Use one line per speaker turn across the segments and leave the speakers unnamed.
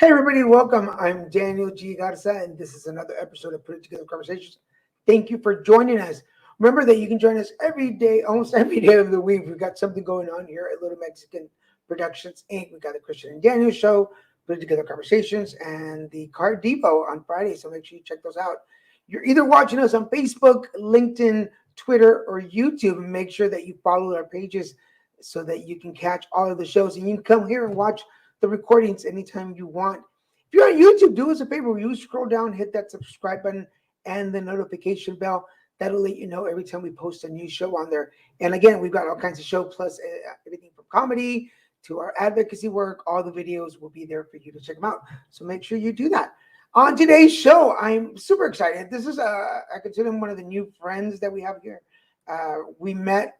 Hey everybody, welcome. I'm Daniel G. Garza, and this is another episode of Put It Together Conversations. Thank you for joining us. Remember that you can join us every day, almost every day of the week. We've got something going on here at Little Mexican Productions Inc. We've got the Christian and Daniel Show, Put It Together Conversations, and the Card Depot on Friday. So make sure you check those out. You're either watching us on Facebook, LinkedIn, Twitter, or YouTube, and make sure that you follow our pages so that you can catch all of the shows. And you can come here and watch the recordings anytime you want. If you're on YouTube, do us a favor. You scroll down, hit that subscribe button and the notification bell. That'll let you know every time we post a new show on there. And again, we've got all kinds of shows, plus everything from comedy to our advocacy work. All the videos will be there for you to check them out. So make sure you do that. On today's show, I'm super excited. This is, I consider him one of the new friends that we have here. We met,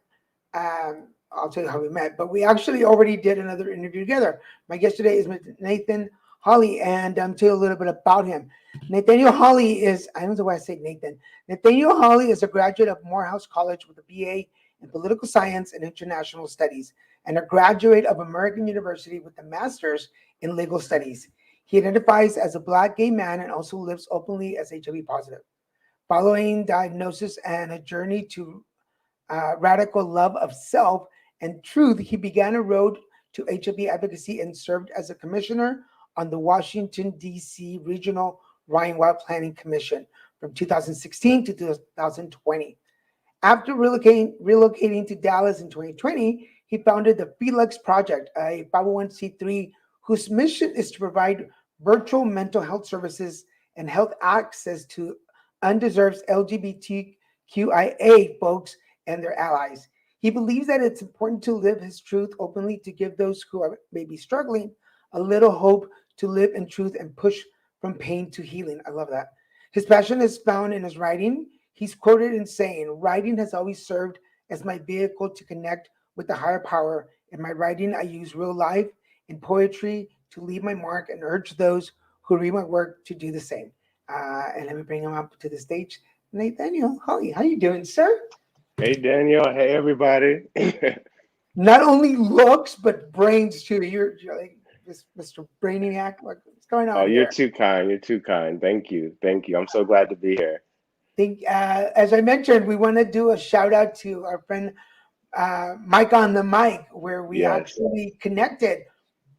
I'll tell you how we met, but we actually already did another interview together. My guest today is Mr. Nathan Holley, and I'll tell you a little bit about him. Nathaniel Holley is, I don't know why I say Nathan. Nathaniel Holley is a graduate of Morehouse College with a BA in Political Science and International Studies, and a graduate of American University with a Master's in Legal Studies. He identifies as a Black gay man and also lives openly as HIV positive. Following diagnosis and a journey to radical love of self and truth, he began a road to HIV advocacy and served as a commissioner on the Washington D.C. Regional Ryan White Planning Commission from 2016 to 2020. After relocating to Dallas in 2020, he founded the Freelux Project, a 501c3 whose mission is to provide virtual mental health services and health access to underserved LGBTQIA folks and their allies. He believes that it's important to live his truth openly to give those who are maybe struggling a little hope to live in truth and push from pain to healing. I love that. His passion is found in his writing. He's quoted in saying, "Writing has always served as my vehicle to connect with the higher power. In my writing, I use real life and poetry to leave my mark and urge those who read my work to do the same." And let me bring him up to the stage. Nathaniel Holley, how you doing, sir?
Hey Daniel, hey everybody.
Not only looks, but brains too. You're like this Mr. Brainiac. What's going
Oh,
on
you're
here?
too kind. You're too kind. Thank you. Thank you. I'm so glad to be here.
As I mentioned, we want to do a shout out to our friend Mike on the Mic, where we
Yes.
actually connected.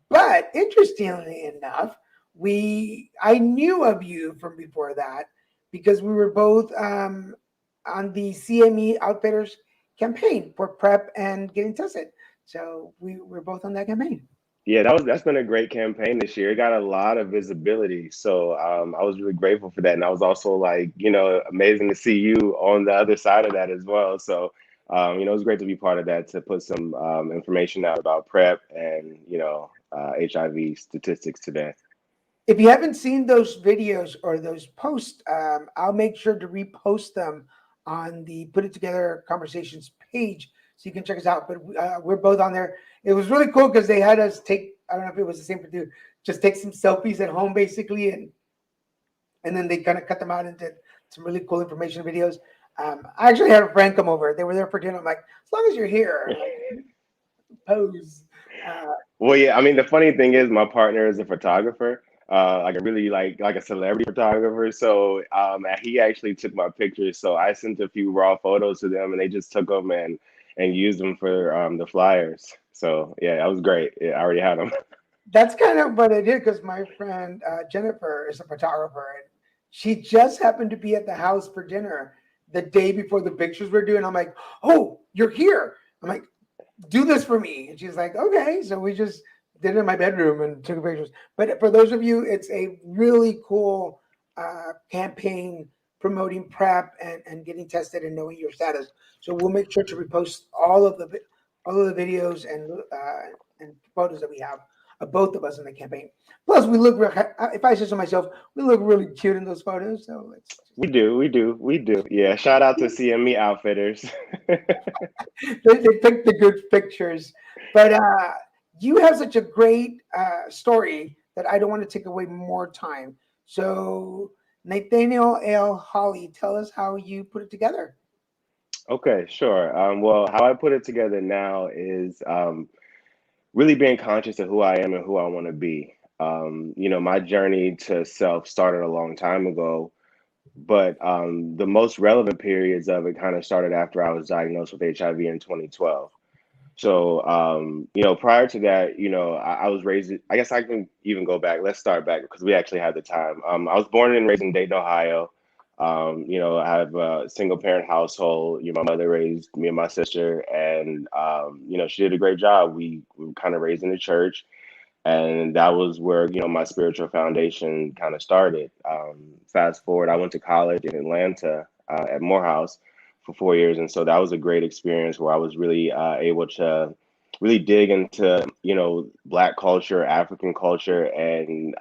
But interestingly enough, I knew of you from before that because we were both on the CME Outfitters campaign for PrEP and getting tested. So we were both on that campaign.
Yeah, that's been a great campaign this year. It got a lot of visibility. So I was really grateful for that. And I was also like, amazing to see you on the other side of that as well. So it was great to be part of that, to put some information out about PrEP and, HIV statistics today.
If you haven't seen those videos or those posts, I'll make sure to repost them on the Put It Together Conversations page so you can check us out. But we're both on there. It was really cool because they had us take, I don't know if it was the same for you, just take some selfies at home basically, and then they kind of cut them out into some really cool information videos. I actually had a friend come over. They were there for dinner. I'm like, as long as you're here, like, pose.
Well, yeah, I mean, the funny thing is my partner is a photographer, like a really like a celebrity photographer. So and he actually took my pictures. So I sent a few raw photos to them and they just took them and used them for the flyers. So yeah, that was great. Yeah, I already had them.
That's kind of what I did because my friend Jennifer is a photographer, and she just happened to be at the house for dinner the day before the pictures were due. And I'm like, "Oh, you're here." I'm like, "Do this for me." And she's like, "Okay." So we just did it in my bedroom and took pictures. But for those of you, it's a really cool campaign promoting PrEP and getting tested and knowing your status. So we'll make sure to repost all of the videos and photos that we have of both of us in the campaign. Plus, we look real, if I say so myself, we look really cute in those photos. So let's
We do, we do, we do. Yeah, shout out to CME Outfitters.
they pick the good pictures. But you have such a great story that I don't want to take away more time. So, Nathaniel L. Holley, tell us how you put it together.
Okay, sure. Well, how I put it together now is really being conscious of who I am and who I want to be. My journey to self started a long time ago, but the most relevant periods of it kind of started after I was diagnosed with HIV in 2012. So, prior to that, I was raised, I guess I can even go back. Let's start back because we actually had the time. I was born and raised in Dayton, Ohio. I have a single parent household. My mother raised me and my sister, and, she did a great job. We were kind of raised in the church, and that was where, my spiritual foundation kind of started. Fast forward, I went to college in Atlanta at Morehouse for 4 years. And so that was a great experience where I was really able to really dig into, Black culture, African culture, and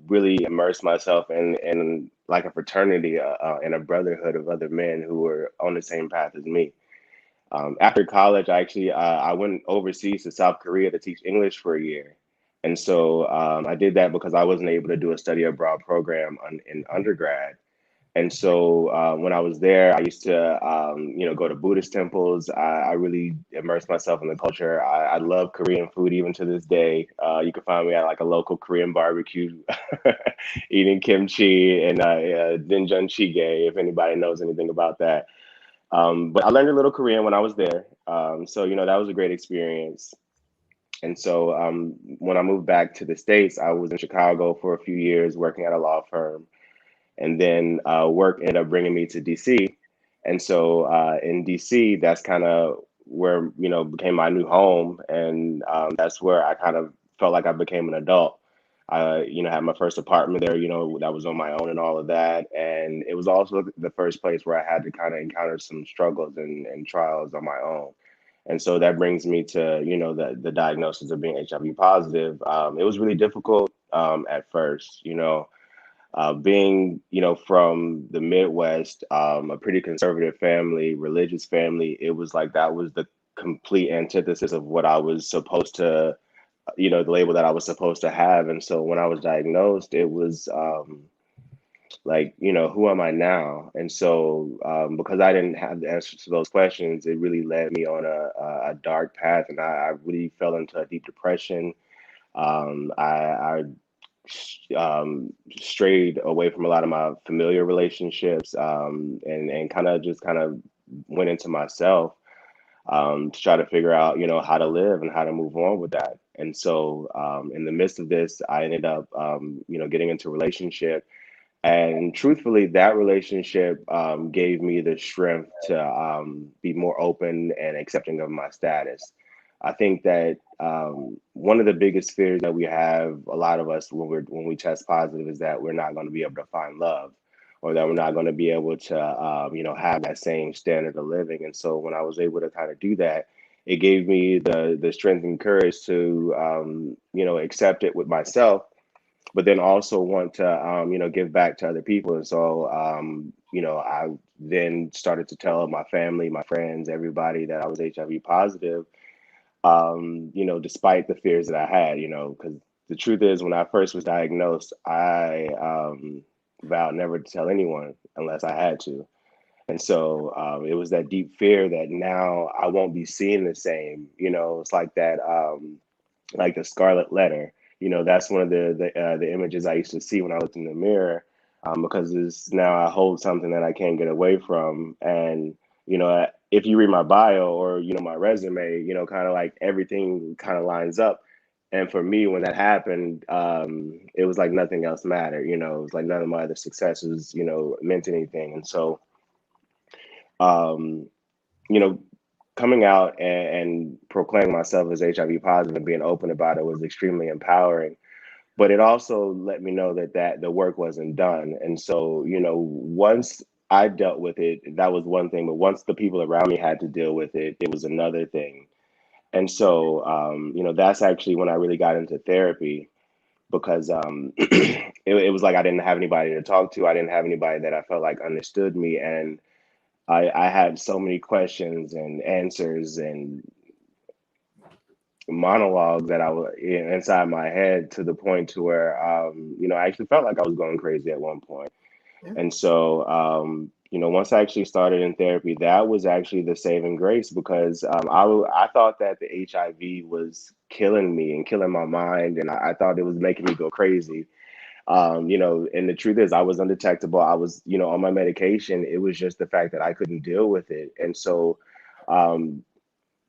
really immerse myself in like a fraternity and a brotherhood of other men who were on the same path as me. After college, I went overseas to South Korea to teach English for a year. And so I did that because I wasn't able to do a study abroad program in undergrad. And so when I was there, I used to, go to Buddhist temples. I really immersed myself in the culture. I love Korean food even to this day. You can find me at like a local Korean barbecue, eating kimchi and doenjang jjigae, if anybody knows anything about that. But I learned a little Korean when I was there. So, that was a great experience. And so when I moved back to the States, I was in Chicago for a few years working at a law firm. And then work ended up bringing me to DC. And so in DC, that's kind of where, became my new home. And that's where I kind of felt like I became an adult. I, had my first apartment there, that was on my own and all of that. And it was also the first place where I had to kind of encounter some struggles and trials on my own. And so that brings me to, the diagnosis of being HIV positive. It was really difficult at first, being, from the Midwest, a pretty conservative family, religious family. It was like that was the complete antithesis of what I was supposed to, the label that I was supposed to have. And so when I was diagnosed, it was like, who am I now? And so because I didn't have the answers to those questions, it really led me on a dark path, and I really fell into a deep depression. I strayed away from a lot of my familiar relationships, and kind of went into myself to try to figure out, how to live and how to move on with that. And so in the midst of this, I ended up, getting into a relationship. And truthfully, that relationship gave me the strength to be more open and accepting of my status. I think that one of the biggest fears that we have, a lot of us, when we test positive, is that we're not going to be able to find love, or that we're not going to be able to, have that same standard of living. And so when I was able to kind of do that, it gave me the strength and courage to, accept it with myself, but then also want to, give back to other people. And so, I then started to tell my family, my friends, everybody that I was HIV positive, despite the fears that I had, because the truth is, when I first was diagnosed, I vowed never to tell anyone unless I had to. And so it was that deep fear that now I won't be seen the same. It's like that, like the scarlet letter. That's one of the images I used to see when I looked in the mirror, because it's now I hold something that I can't get away from. And if you read my bio or my resume, kind of like everything kind of lines up. And for me, when that happened, it was like nothing else mattered. It was like none of my other successes, meant anything. And so, um, you know, coming out and proclaiming myself as HIV positive and being open about it was extremely empowering. But it also let me know that the work wasn't done. And so, once I dealt with it, that was one thing. But once the people around me had to deal with it, it was another thing. And so, that's actually when I really got into therapy, because it was like I didn't have anybody to talk to. I didn't have anybody that I felt like understood me. And I had so many questions and answers and monologues that I was inside my head, to the point to where I actually felt like I was going crazy at one point.
Yeah.
And so once I actually started in therapy, that was actually the saving grace because I thought that the HIV was killing me and killing my mind, and I thought it was making me go crazy. And the truth is, I was undetectable. I was, on my medication. It was just the fact that I couldn't deal with it, and so. Um,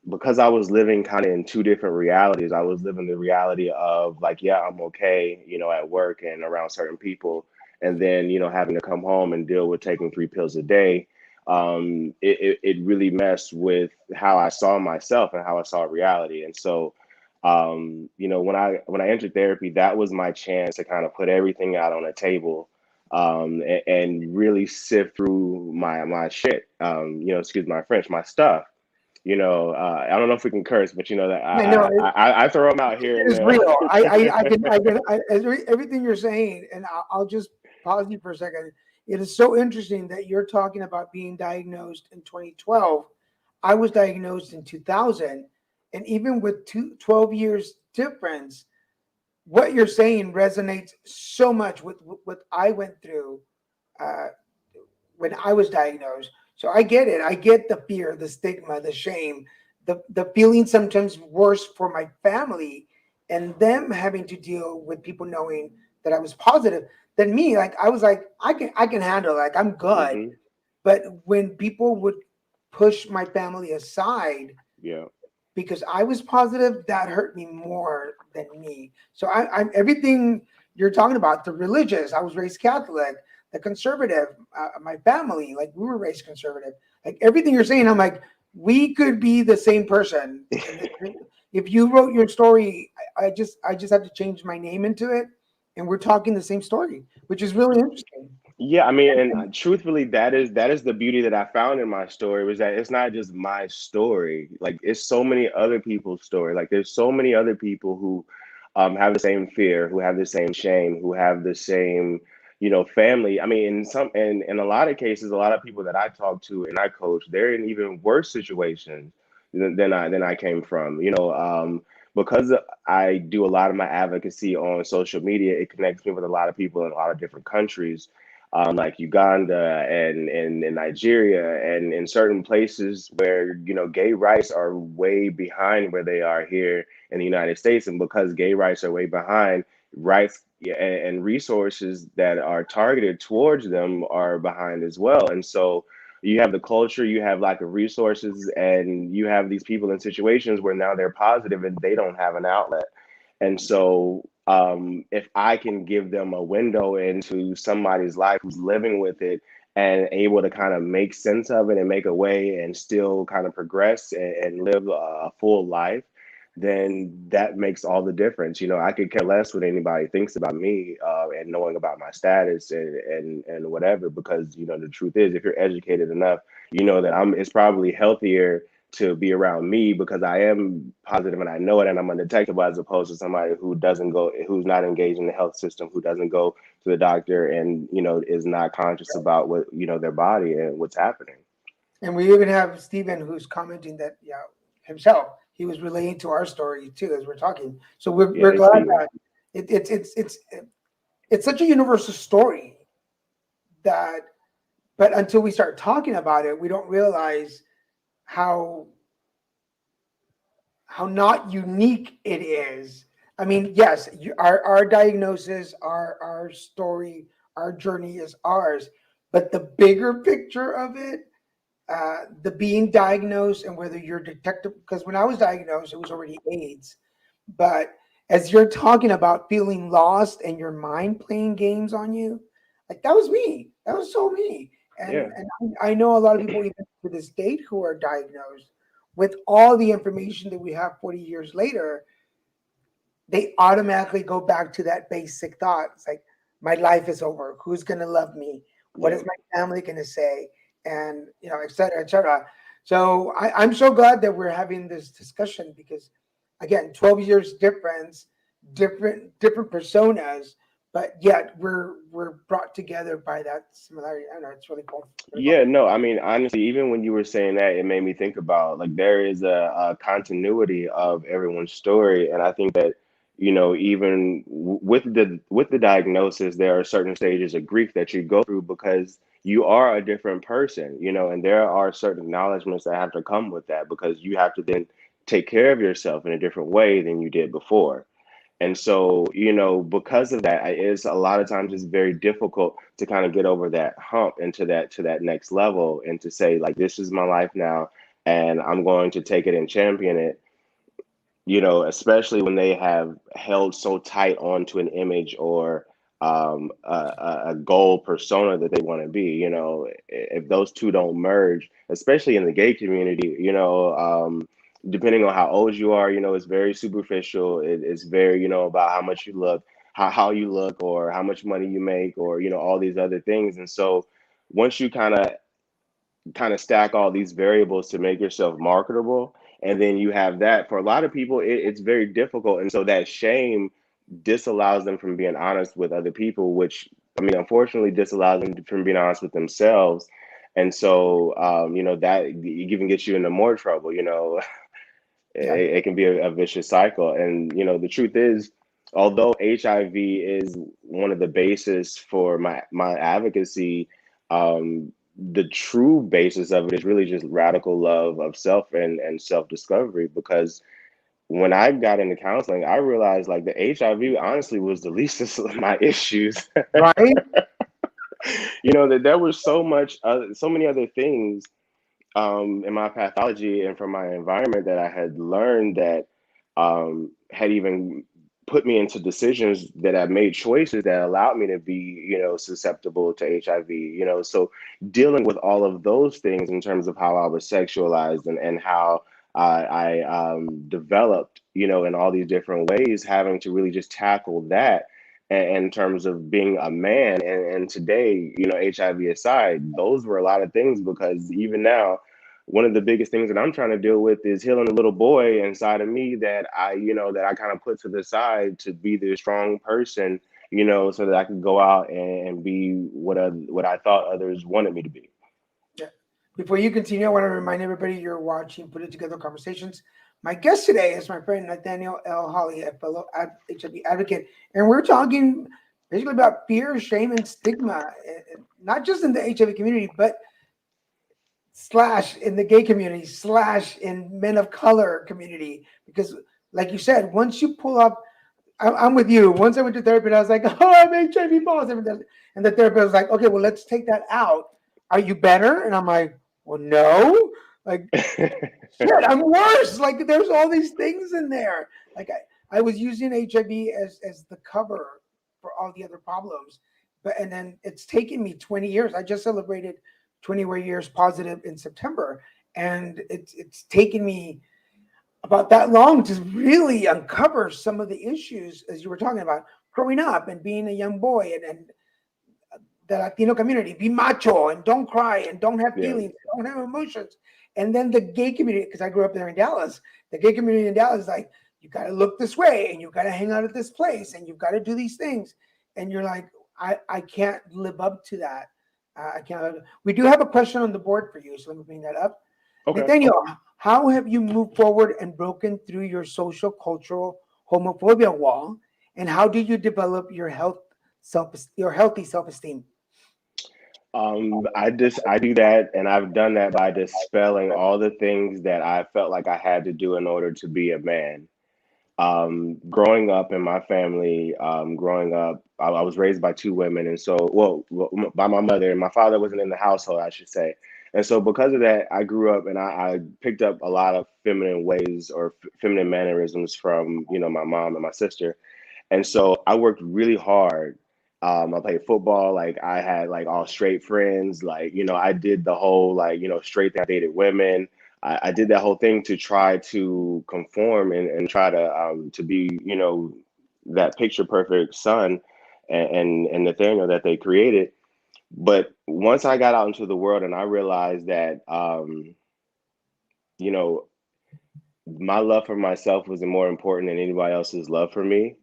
because I was living kind of in two different realities. I was living the reality of like, yeah, I'm okay, at work and around certain people, and then having to come home and deal with taking 3 pills a day. It really messed with how I saw myself and how I saw reality. And so, when I entered therapy, that was my chance to kind of put everything out on a table. And really sift through my shit, excuse my French, my stuff. I don't know if we can curse, but that
I know
I throw them out here
it
and
is
there.
real. Everything you're saying, and I'll just pause you for a second. It is so interesting that you're talking about being diagnosed in 2012. I was diagnosed in 2000, and even with 12 years difference, what you're saying resonates so much with what I went through uh, when I was diagnosed. So I get it. I get the fear, the stigma, the shame, the feeling sometimes worse for my family and them having to deal with people knowing that I was positive than me. Like I was like, I can handle it. Like I'm good.
Hmm.
But when people would push my family aside
Yeah.
because I was positive, that hurt me more than me. So I'm everything you're talking about, the religious, I was raised Catholic, the conservative, my family, like we were raised conservative. Like everything you're saying, I'm like, we could be the same person. If you wrote your story, I just have to change my name into it, and we're talking the same story, which is really interesting.
Yeah, I mean, and truthfully, that is the beauty that I found in my story was that it's not just my story. Like it's so many other people's story. Like there's so many other people who have the same fear, who have the same shame, who have the same, family. I mean, in a lot of cases, a lot of people that I talk to and I coach, they're in even worse situations than I came from. Because I do a lot of my advocacy on social media, it connects me with a lot of people in a lot of different countries, like Uganda and Nigeria, and in certain places where gay rights are way behind where they are here in the United States, and because gay rights are way behind, rights and resources that are targeted towards them are behind as well. And so you have the culture, you have lack of resources, and you have these people in situations where now they're positive and they don't have an outlet. And so, if I can give them a window into somebody's life who's living with it and able to kind of make sense of it and make a way and still kind of progress and live a full life, then that makes all the difference. I could care less what anybody thinks about me, and knowing about my status and whatever, because the truth is, if you're educated enough, you know that it's probably healthier to be around me because I am positive and I know it and I'm undetectable, as opposed to somebody who's not engaged in the health system, who doesn't go to the doctor and, is not conscious about what, their body and what's happening.
And we even have Stephen who's commenting that, yeah, himself, he was relating to our story too as we're talking. So
Yeah,
we're
hey,
glad
Steven.
that it's such a universal story that, but until we start talking about it, we don't realize how not unique it is. I mean, yes, our diagnosis, our story, our journey is ours, but the bigger picture of it, the being diagnosed and whether you're detectable, because when I was diagnosed, it was already AIDS. But as you're talking about feeling lost and your mind playing games on you, like that was me. That was so me. And
Yeah.
I know a lot of people even to this date who are diagnosed with all the information that we have 40 years later, they automatically go back to that basic thought. It's like, my life is over. Who's going to love me? What
Yeah.
is my family going to say? And, et cetera, et cetera. So I'm so glad that we're having this discussion because, again, 12 years difference, different personas, but yet we're brought together by that similarity. I don't know. It's really cool. Really cool.
Yeah, no, I mean, honestly, even when you were saying that, it made me think about like there is a continuity of everyone's story. And I think that, even with the diagnosis, there are certain stages of grief that you go through because you are a different person, and there are certain acknowledgments that have to come with that because you have to then take care of yourself in a different way than you did before. And so, because of that, it's a lot of times it's very difficult to kind of get over that hump and to that next level and to say, like, this is my life now, and I'm going to take it and champion it, especially when they have held so tight onto an image or a goal persona that they want to be. If those two don't merge, especially in the gay community, depending on how old you are, it's very superficial. It's very, about how much you look, how you look, or how much money you make, or all these other things. And so once you kind of stack all these variables to make yourself marketable, and then you have that, for a lot of people it's very difficult, and so that shame disallows them from being honest with other people, which, I mean, unfortunately disallows them from being honest with themselves. And so that even gets you into more trouble.
Yeah.
It can be a vicious cycle. And the truth is, although HIV is one of the basis for my advocacy, the true basis of it is really just radical love of self and self-discovery. Because when I got into counseling, I realized, like, the HIV honestly was the least of my issues.
Right.
That there was so many other things in my pathology and from my environment that I had learned that had even put me into decisions that I made choices that allowed me to be, susceptible to HIV, so dealing with all of those things in terms of how I was sexualized and how I developed, in all these different ways, having to really just tackle that in terms of being a man. And today, HIV aside, those were a lot of things, because even now, one of the biggest things that I'm trying to deal with is healing a little boy inside of me that I kind of put to the side to be the strong person, so that I could go out and be what I thought others wanted me to be.
Yeah. Before you continue, I want to remind everybody you're watching Put It Together Conversations. My guest today is my friend Nathaniel L. Holley, a fellow HIV advocate, and we're talking basically about fear, shame, and stigma, not just in the HIV community, but slash in the gay community, slash in men of color community. Because, like you said, once you pull up, I'm with you. Once I went to therapy, and I was like, "Oh, I'm HIV positive," and the therapist was like, "Okay, well, let's take that out. Are you better?" And I'm like, "Well, no. Like, shit, I'm worse. Like, there's all these things in there. Like, I was using HIV as the cover for all the other problems, and then it's taken me 20 years. I just celebrated 20 years positive in September, and it's taken me about that long to really uncover some of the issues, as you were talking about, growing up and being a young boy, and the Latino community, be macho and don't cry and don't have
Yeah.
feelings, don't have emotions. And then the gay community, because I grew up there in Dallas, the gay community in Dallas is like, you got to look this way and you got to hang out at this place and you've got to do these things. And you're like, I can't live up to that. I can't. We do have a question on the board for you, so let me bring that up.
Okay.
Nathaniel, how have you moved forward and broken through your social cultural homophobia wall? And how do you develop your healthy self-esteem?
I do that, and I've done that by dispelling all the things that I felt like I had to do in order to be a man. Growing up in my family, I was raised by two women, and so, by my mother, and my father wasn't in the household, I should say. And so, because of that, I grew up and I picked up a lot of feminine ways or feminine mannerisms from, my mom and my sister. And so I worked really hard. I played football. Like, I had like all straight friends. Like, I did the whole, like, straight thing. I dated women. I did that whole thing to try to conform and try to be, that picture perfect son and Nathaniel that they created. But once I got out into the world and I realized that, you know, my love for myself was more important than anybody else's love for me,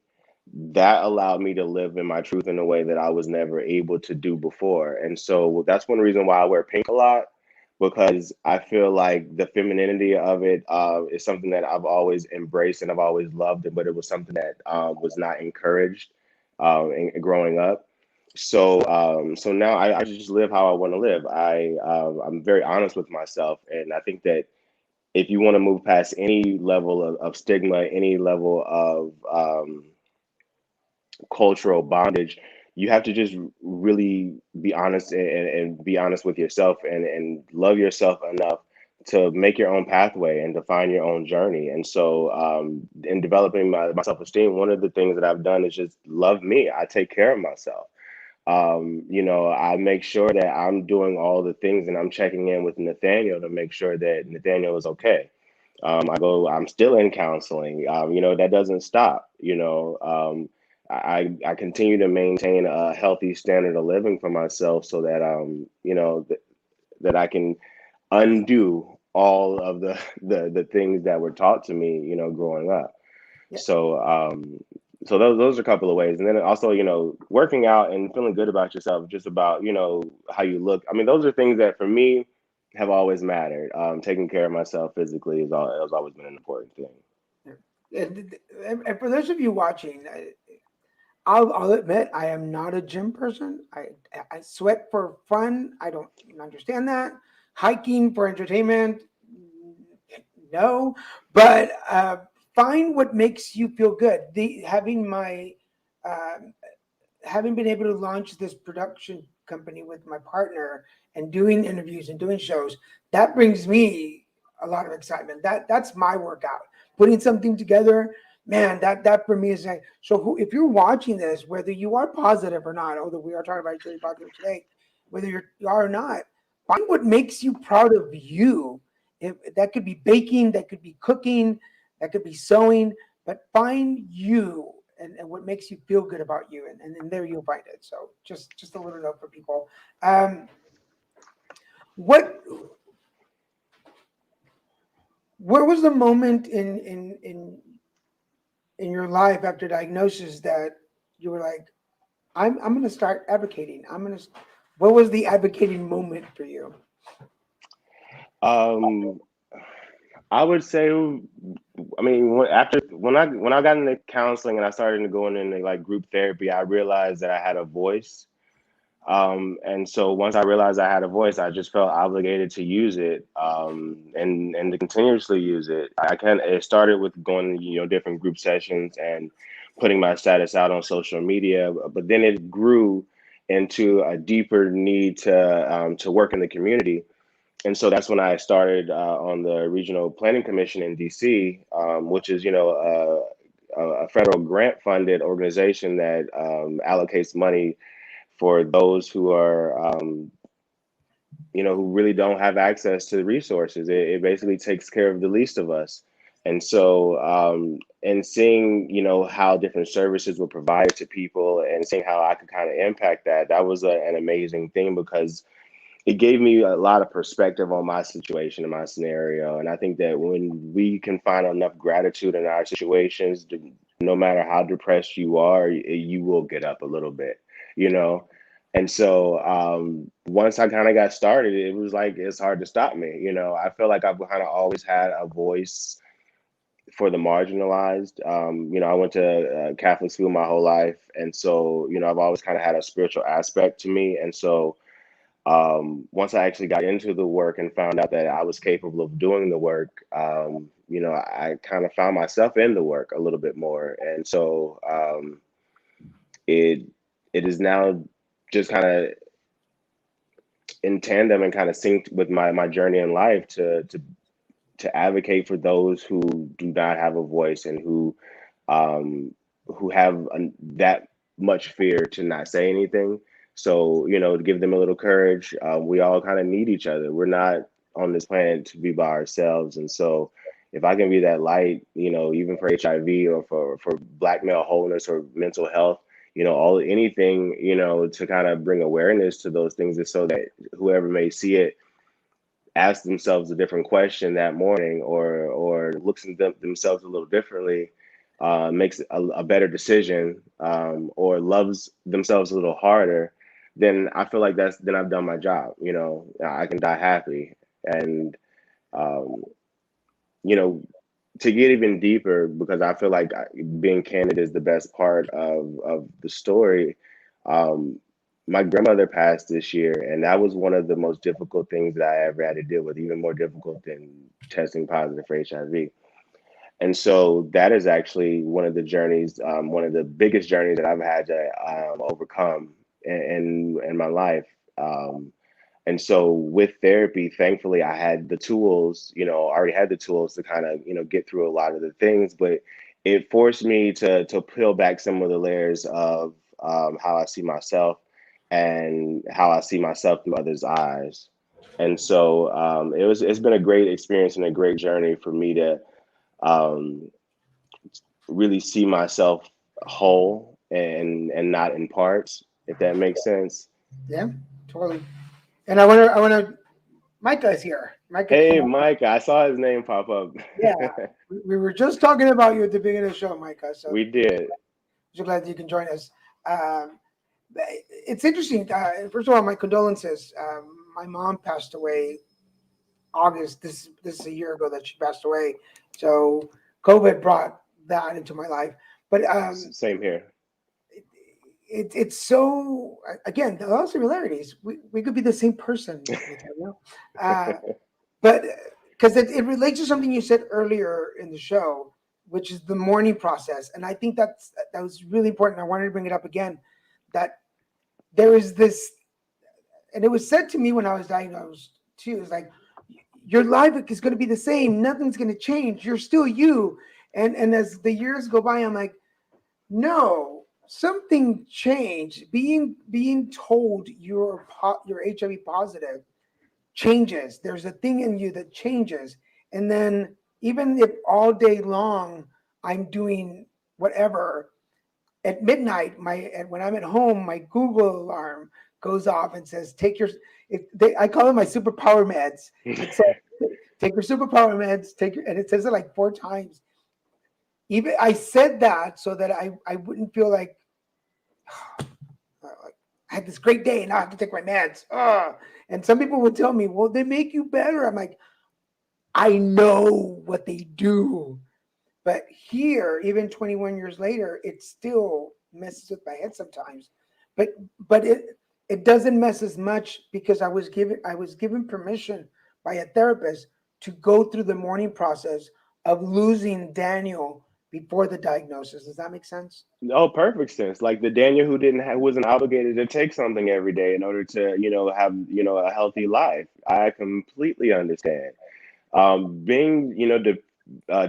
that allowed me to live in my truth in a way that I was never able to do before. And so that's one reason why I wear pink a lot, because I feel like the femininity of it is something that I've always embraced and I've always loved it, but it was something that was not encouraged in growing up. So now I just live how I want to live. I'm very honest with myself, and I think that if you want to move past any level of stigma, any level of cultural bondage, you have to just really be honest and be honest with yourself and love yourself enough to make your own pathway and define your own journey. And so in developing my self-esteem, one of the things that I've done is just love me. I take care of myself. I make sure that I'm doing all the things and I'm checking in with Nathaniel to make sure that Nathaniel is okay. I'm still in counseling. That doesn't stop. I continue to maintain a healthy standard of living for myself so that, that I can undo all of the things that were taught to me, growing up.
Yeah.
So those are a couple of ways. And then also, working out and feeling good about yourself, just about, how you look. I mean, those are things that for me have always mattered. Taking care of myself physically has always been an important thing.
And for those of you watching, I'll admit I am not a gym person. I sweat for fun. I don't understand that. Hiking for entertainment, no. But find what makes you feel good. Um, Having been able to launch this production company with my partner and doing interviews and doing shows, that brings me a lot of excitement. That's my workout. Putting something together, man, that for me is like, so if you're watching this, whether you are positive or not, although we are talking about really positive today, whether you are or not, find what makes you proud of you. If that could be baking, that could be cooking, that could be sewing, but find you and what makes you feel good about you, and there you'll find it. So just a little note for people. What where was the moment in your life after diagnosis that you were like, I'm going to start advocating. What was the advocating moment for you?
Um, I would say, I mean, when I got into counseling and I started to go into like group therapy, I realized that I had a voice. And so once I realized I had a voice, I just felt obligated to use it, and to continuously use it. It started with going to, different group sessions and putting my status out on social media, but then it grew into a deeper need to work in the community. And so that's when I started on the Regional Planning Commission in D.C., which is, a federal grant funded organization that allocates money for those who are, who really don't have access to the resources. It basically takes care of the least of us. And so, and seeing, how different services were provided to people and seeing how I could kind of impact that was an amazing thing, because it gave me a lot of perspective on my situation and my scenario. And I think that when we can find enough gratitude in our situations, no matter how depressed you are, you will get up a little bit, you know? And so once I kind of got started, it was like, it's hard to stop me. I feel like I've kind of always had a voice for the marginalized. I went to Catholic school my whole life. And so, I've always kind of had a spiritual aspect to me. And so once I actually got into the work and found out that I was capable of doing the work, I kind of found myself in the work a little bit more. And so it is now just kind of in tandem and kind of synced with my journey in life to advocate for those who do not have a voice and who have that much fear to not say anything. So, to give them a little courage. We all kind of need each other. We're not on this planet to be by ourselves. And so if I can be that light, even for HIV or for Black male wholeness or mental health, anything, to kind of bring awareness to those things, is so that whoever may see it ask themselves a different question that morning, or looks at themselves a little differently, makes a better decision, or loves themselves a little harder, then I feel like then I've done my job. I can die happy. And um, you know, to get even deeper, because I feel like being candid is the best part of the story. Um, my grandmother passed this year, and that was one of the most difficult things that I ever had to deal with, even more difficult than testing positive for HIV. And so that is actually one of the journeys, one of the biggest journeys that I've had to overcome in my life. And so with therapy, thankfully, I had the tools, already had the tools to kind of, get through a lot of the things, but it forced me to peel back some of the layers of how I see myself and how I see myself through others' eyes. And so it's been a great experience and a great journey for me to um, really see myself whole and not in parts, if that makes sense.
Yeah, totally. And I want to. Micah's here. Micah came
Hey,
up.
Mike, I saw his name pop up.
Yeah, we were just talking about you at the beginning of the show, Micah. So
We did.
so glad that you can join us. Um, it's interesting. First of all, my condolences. My mom passed away August. This is a year ago that she passed away. So COVID brought that into my life. But
Same here.
it's so again a lot of similarities. We could be the same person, Nathaniel. But because it relates to something you said earlier in the show, which is the mourning process, and I think that was really important. I wanted to bring it up again. That there is this, and it was said to me when I was diagnosed too. It's like your life is going to be the same. Nothing's going to change. You're still you. And as the years go by, I'm like, no, something changed. Being told you're HIV positive changes. There's a thing in you that changes. And then even if all day long I'm doing whatever, at midnight, when I'm at home, my Google alarm goes off and says, "Take your." I call them my superpower meds. It says, "Take your superpower meds." And it says it like 4 times. Even I said that so that I wouldn't feel like I had this great day and now I have to take my meds. And some people would tell me, "Well, they make you better." I'm like, I know what they do. But here, even 21 years later, it still messes with my head sometimes. But but it doesn't mess as much because I was given permission by a therapist to go through the mourning process of losing Daniel before the diagnosis. Does that make sense?
Oh, perfect sense. Like the Daniel who didn't have, wasn't obligated to take something every day in order to, have, a healthy life. I completely understand. Being,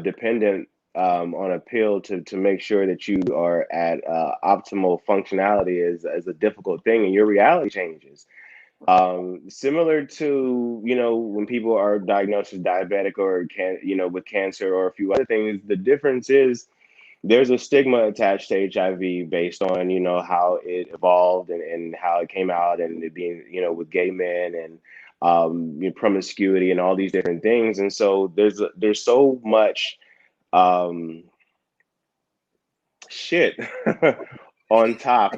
dependent on a pill to make sure that you are at optimal functionality is a difficult thing, and your reality changes. Similar to, when people are diagnosed as diabetic or with cancer or a few other things, the difference is there's a stigma attached to HIV based on, how it evolved and how it came out and it being, with gay men and promiscuity and all these different things. And so there's so much um, shit on top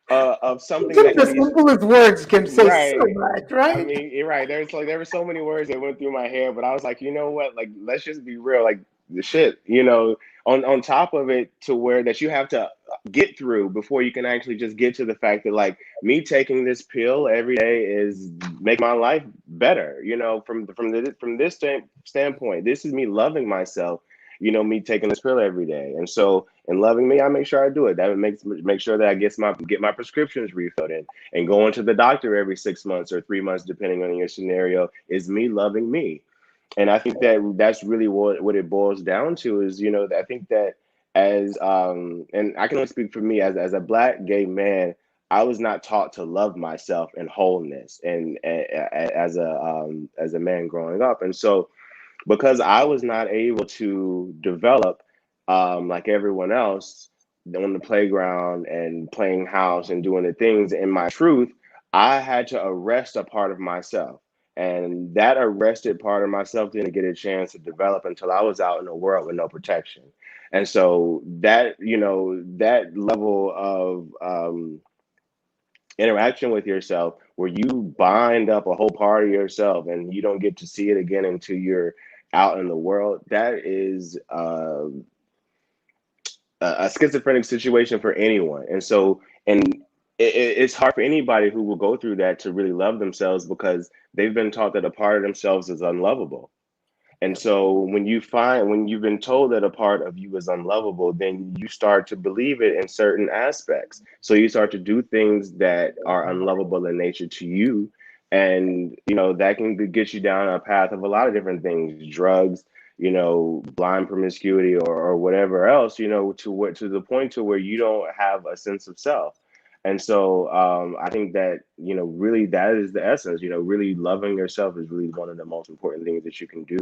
of something
Just
that
the
needs.
simplest words can say so
Right.
much,
I
right?
mean, you're right. There were so many words that went through my head, but I was like, you know what? Like, let's just be real. Like the shit, on top of it, to where that you have to get through before you can actually just get to the fact that like me taking this pill every day is make my life better. From this standpoint, this is me loving myself. Me taking this pill every day, and so in loving me, I make sure I do it. That makes make sure that I get my prescriptions refilled in and going to the doctor every 6 months or 3 months, depending on your scenario, is me loving me. And I think that that's really what it boils down to is, I think that as, and I can only speak for me as a Black gay man, I was not taught to love myself and wholeness and as a man growing up. And so because I was not able to develop like everyone else on the playground and playing house and doing the things in my truth, I had to arrest a part of myself. And that arrested part of myself didn't get a chance to develop until I was out in the world with no protection. And so that, that level of interaction with yourself where you bind up a whole part of yourself and you don't get to see it again until you're out in the world, that is a schizophrenic situation for anyone. And so, and it's hard for anybody who will go through that to really love themselves, because they've been taught that a part of themselves is unlovable. And
Yep.
so when you've been told that a part of you is unlovable, then you start to believe it in certain aspects. So you start to do things that are unlovable in nature to you. And, that can get you down a path of a lot of different things, drugs, blind promiscuity, or whatever else, to the point to where you don't have a sense of self. And so I think that, really that is the essence, really loving yourself is really one of the most important things that you can do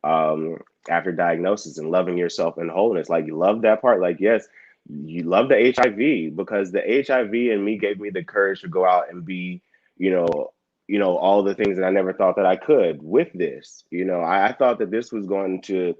um, after diagnosis, and loving yourself in wholeness. Like, you love that part. Like, yes, you love the HIV, because the HIV in me gave me the courage to go out and be, you know, all the things that I never thought that I could with this. I thought that this was going to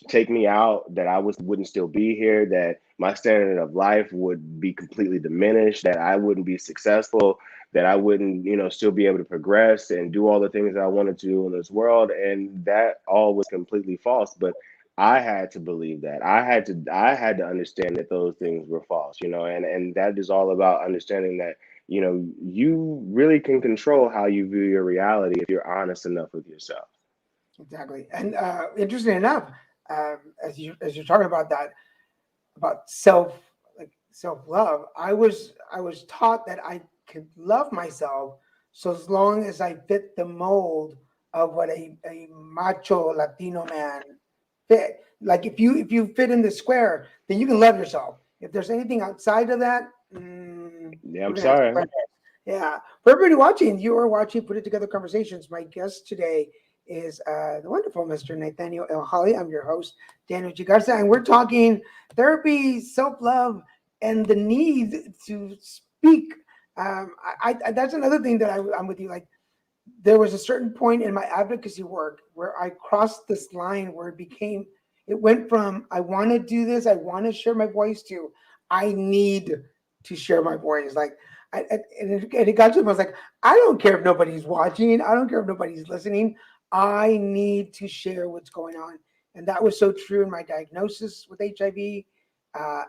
take me out, that wouldn't still be here, that my standard of life would be completely diminished, that I wouldn't be successful, that I wouldn't, still be able to progress and do all the things that I wanted to do in this world. And that all was completely false. But I had to believe that. I had to understand that those things were false, and that is all about understanding that, you really can control how you view your reality if you're honest enough with yourself.
Exactly. And interesting enough, as you're talking about that, about self love, I was taught that I could love myself so as long as I fit the mold of what a macho Latino man fit. Like, if you fit in the square, then you can love yourself. If there's anything outside of that,
Yeah,
we're
I'm
gonna have to
sorry.
yeah. For everybody watching, you are watching Put It Together Conversations. My guest today is the wonderful Mr. Nathaniel L. Holley. I'm your host, Daniel G. Garza, and we're talking therapy, self-love, and the need to speak. That's another thing that I'm with you. Like, there was a certain point in my advocacy work where I crossed this line where it went from I want to do this, I want to share my voice, to I need to share my voice. Like, and it got to the point, I was like, I don't care if nobody's watching, I don't care if nobody's listening. I need to share what's going on. And that was so true in my diagnosis with HIV,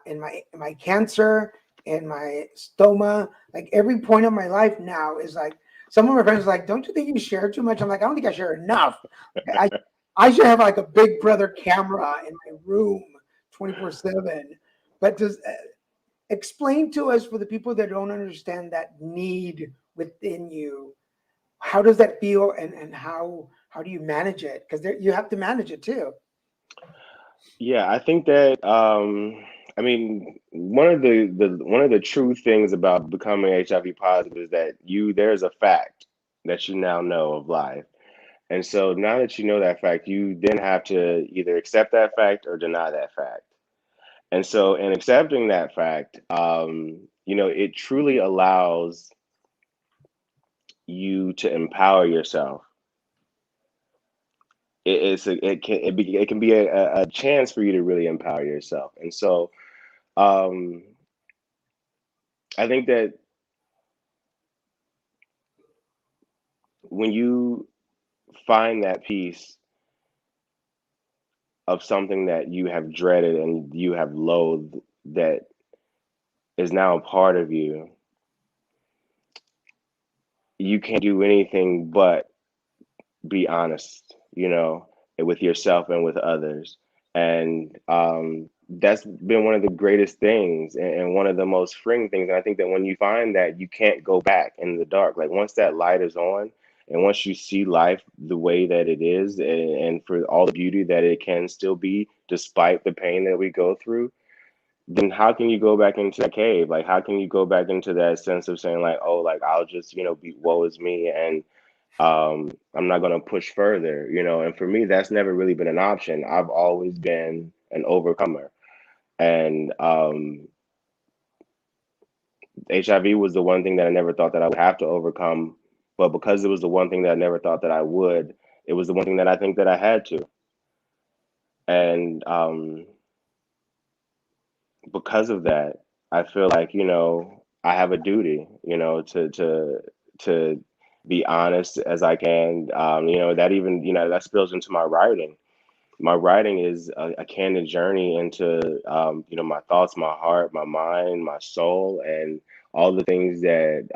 in my cancer, in my stoma. Like, every point of my life now is like, some of my friends are like, don't you think you share too much? I'm like, I don't think I share enough. I should have like a big brother camera in my room 24/7. But does explain to us, for the people that don't understand that need within you, how does that feel, and how do you manage it? Because you have to manage it too.
Yeah, I think that I mean, one of the true things about becoming HIV positive is that there's a fact that you now know of life. And so now that you know that fact, you then have to either accept that fact or deny that fact. And so in accepting that fact, it truly allows you to empower yourself. It can be a chance for you to really empower yourself. And so um, I think that when you find that piece of something that you have dreaded and you have loathed, that is now a part of you, you can't do anything but be honest, with yourself and with others. And that's been one of the greatest things, and one of the most freeing things. And I think that when you find that, you can't go back in the dark. Like, once that light is on, and once you see life the way that it is, and for all the beauty that it can still be, despite the pain that we go through, then how can you go back into that cave? Like, how can you go back into that sense of saying, like, oh, like, I'll just, be woe is me, and I'm not going to push further, and for me, that's never really been an option. I've always been an overcomer. And HIV was the one thing that I never thought that I would have to overcome. But because it was the one thing that I never thought that I would, it was the one thing that I think that I had to. And because of that, I feel like, I have a duty, to to be honest as I can. You know, that even, you know, that spills into my writing. My writing is a candid journey into, you know, my thoughts, my heart, my mind, my soul, and all the things that,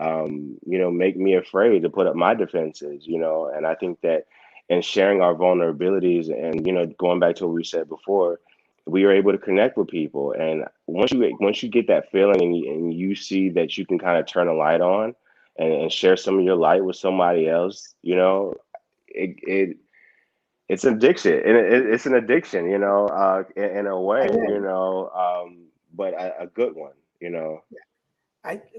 you know, make me afraid to put up my defenses, you know. And I think that in sharing our vulnerabilities and, you know, going back to what we said before, we are able to connect with people. And once you get that feeling and you see that you can kind of turn a light on and share some of your light with somebody else, you know, it it's an addiction, and it's an addiction, you know, in a
I
way, you
did.
know, but a good one, you know.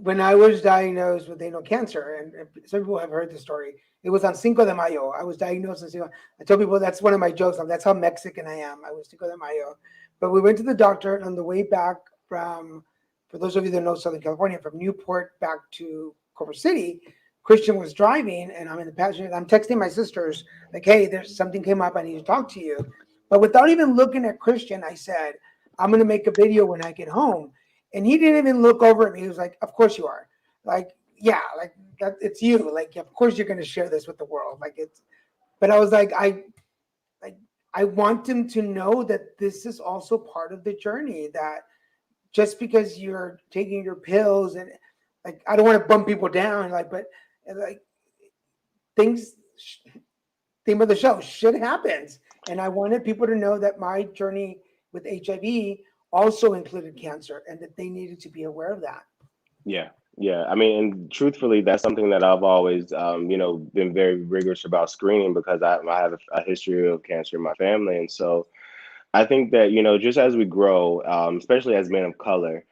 When I was diagnosed with anal cancer, and some people have heard the story. It was on Cinco de Mayo. I was diagnosed on Cinco. I tell people that's one of my jokes. That's how Mexican I am. I was Cinco de Mayo, but we went to the doctor, and on the way back from, for those of you that know Southern California, from Newport back to Culver City, Christian was driving, and I'm in the passenger. I'm texting my sisters like, "Hey, there's something came up. I need to talk to you." But without even looking at Christian, I said, "I'm going to make a video when I get home." And he didn't even look over at me. He was like, "Of course you are." Like, yeah, like that. It's you. Like, of course you're going to share this with the world. Like it's. But I was like, I want him to know that this is also part of the journey. That just because you're taking your pills and like, I don't want to bump people down. Like, but like things, theme of the show, shit happens, and I wanted people to know that my journey with HIV also included cancer and that they needed to be aware of that.
Yeah, yeah. I mean, and truthfully, that's something that I've always, you know, been very rigorous about screening because I have a history of cancer in my family, and so I think that, you know, just as we grow, especially as men of color,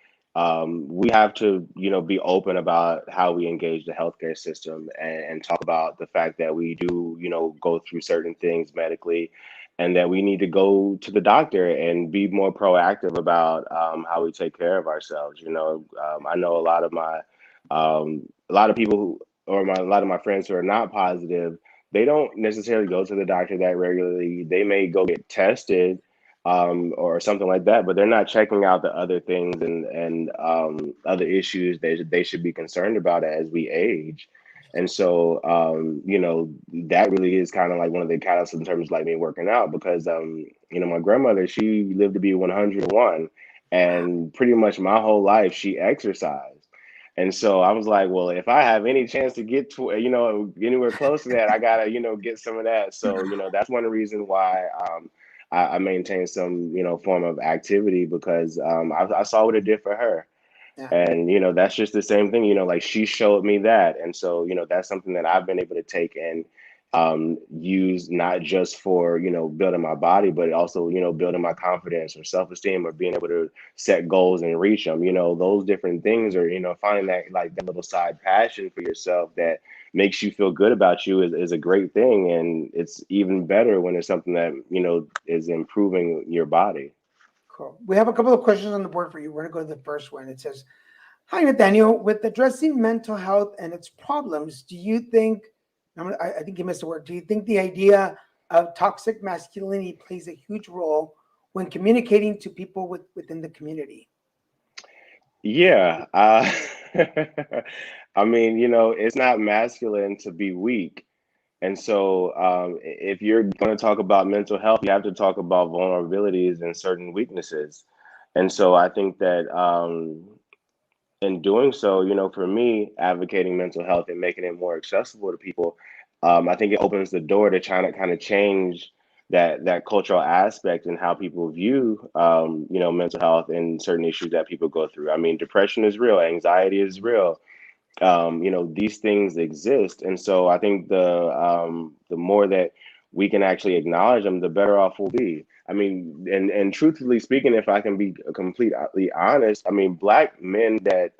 we have to, you know, be open about how we engage the healthcare system and talk about the fact that we do, you know, go through certain things medically and that we need to go to the doctor and be more proactive about how we take care of ourselves. You know, I know a lot of people who, a lot of my friends who are not positive, they don't necessarily go to the doctor that regularly. They may go get tested or something like that, but they're not checking out the other things and other issues that they should be concerned about as we age. And so, you know, that really is kind of like one of the catalysts in terms of like me working out because, you know, my grandmother, she lived to be 101 and pretty much my whole life she exercised. And so I was like, well, if I have any chance to get to, you know, anywhere close to that, I gotta, you know, get some of that. So, you know, that's one of the reasons why I maintain some, you know, form of activity because I saw what it did for her.
Yeah,
And, you know, that's just the same thing, you know, like she showed me that. And so, you know, that's something that I've been able to take and use not just for, you know, building my body, but also, you know, building my confidence or self-esteem or being able to set goals and reach them. You know, those different things or, you know, finding that like that little side passion for yourself that makes you feel good about you is a great thing. And it's even better when it's something that, you know, is improving your body.
cool. We have a couple of questions on the board for you. We're going to go to the first one. It says, "Hi, Nathaniel. With addressing mental health and its problems, do you think, I think you missed a word, do you think the idea of toxic masculinity plays a huge role when communicating to people within the community?"
Yeah. I mean, you know, it's not masculine to be weak. And so, if you're going to talk about mental health, you have to talk about vulnerabilities and certain weaknesses. And so, I think that in doing so, you know, for me, advocating mental health and making it more accessible to people, I think it opens the door to trying to kind of change that cultural aspect and how people view, you know, mental health and certain issues that people go through. I mean, depression is real, anxiety is real, you know, these things exist. And so I think the more that we can actually acknowledge them, the better off we'll be. I mean, and truthfully speaking, if I can be completely honest, I mean, black men that